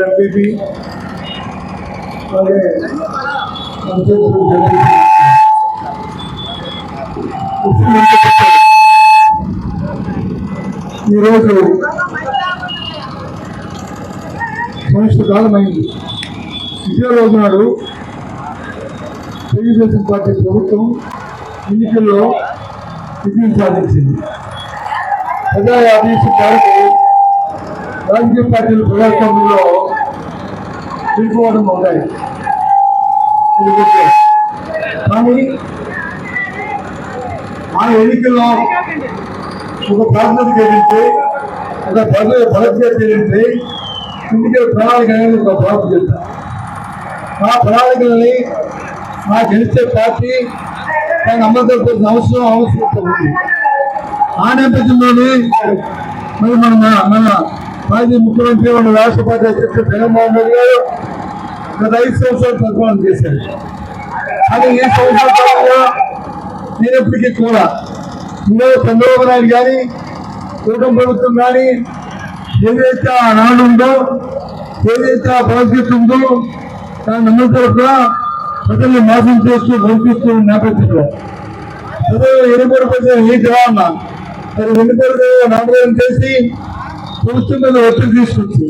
MPP అలాగే ఈరోజు సంవత్సర కాలమైంది. ఇదే రోజు నాడు తెలుగుదేశం పార్టీ ప్రభుత్వం ఎన్నికల్లో విజయం సాధించింది. ప్రజా ఆదేశం మేరకు రాజకీయ పార్టీలు ప్రజాస్వామ్యంలో వెళ్ళిపోవడం ఉన్నాయి. కానీ ఆ ఎన్నికల్లో ఒక ప్రాంతానికి ఏదంటే ఒక భద్రత ఏదంటే ఎన్నికల ప్రణాళిక అనేది ఒక ప్రాముఖ్యత. ఆ ప్రణాళికలని ఆ గెలిచే పార్టీ దాన్ని అమలు జరపాల్సిన అవసరం ఉంది. ఆ నేపథ్యంలోనే మరి మన మాజీ ముఖ్యమంత్రి మన రాష్ట్ర పార్టీ అధ్యక్షుడు జగన్మోహన్ రెడ్డి గారు గత 5 సంవత్సరాలు పరిపాలన చేశారు. కానీ ఈ సంవత్సరాలుగా నేనప్పటికీ కూడా ఈరోజు చంద్రబాబు నాయుడు కానీ కూటమి ప్రభుత్వం కానీ ఏదైతే ఆ నాడు ఉందో ఏదైతే ఆ భవిష్యత్తు ఉందో దాన్ని నమ్మకం ప్రజల్ని మోసం చేస్తూ పంపిస్తూ నేపథ్యంలో ప్రజలు ఎన్నికలు ఏ జవాన్న మరి ఎన్నికలు నామకరణం చేసి ప్రభుత్వం మీద ఒత్తిడి తీసుకొచ్చి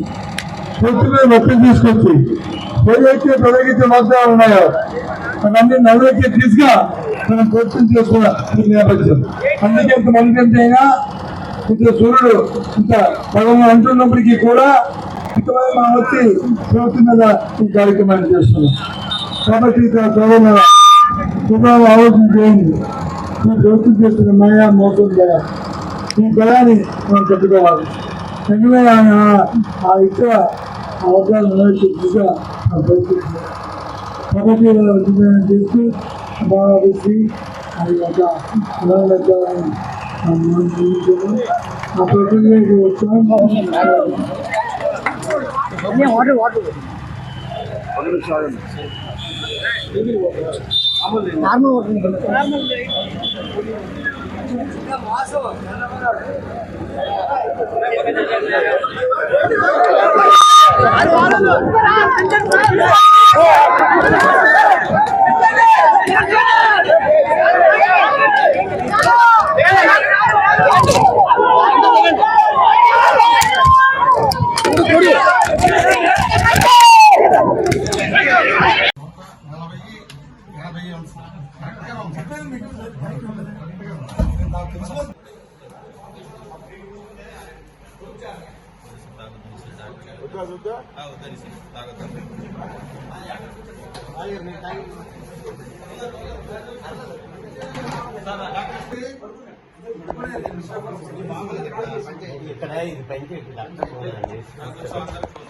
ఏదైతే ప్రజలైతే వాగ్దానాలు ఉన్నాయో అన్ని నవ్వులైతే తీసుగా మనం ప్రభుత్వం చేసుకున్న నేపథ్యం. అందుకే ఇంత మంది అయినా ఇంత సూర్యుడు ఇంత పదవి అంటున్నప్పటికీ కూడా ఇంతమంది మనం వచ్చి ప్రభుత్వం మీద ఈ కార్యక్రమాన్ని చేస్తున్నాం. కాబట్టి ప్రభావం ఆలోచన చేయండి. ఈ ప్రభుత్వం చేస్తున్న మాయా మోసం కదా ఈ బలాన్ని మనం పెట్టుకోవాలి. ఎందుకంటే ఆ ఇతర అవసరాలు నెరవేర్చేట్టుగా పరిస్థితి కాబట్టి ఉద్యోగం చేస్తూ బాగా వేసి అది ఒక అలవాలని ఆ ప్రజల్లోకి వచ్చాం. ఇక్కడ ఇది పైకి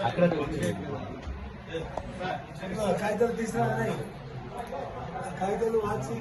అక్కడ కాగితాలు తీసుకురా కాగితాలు మార్చి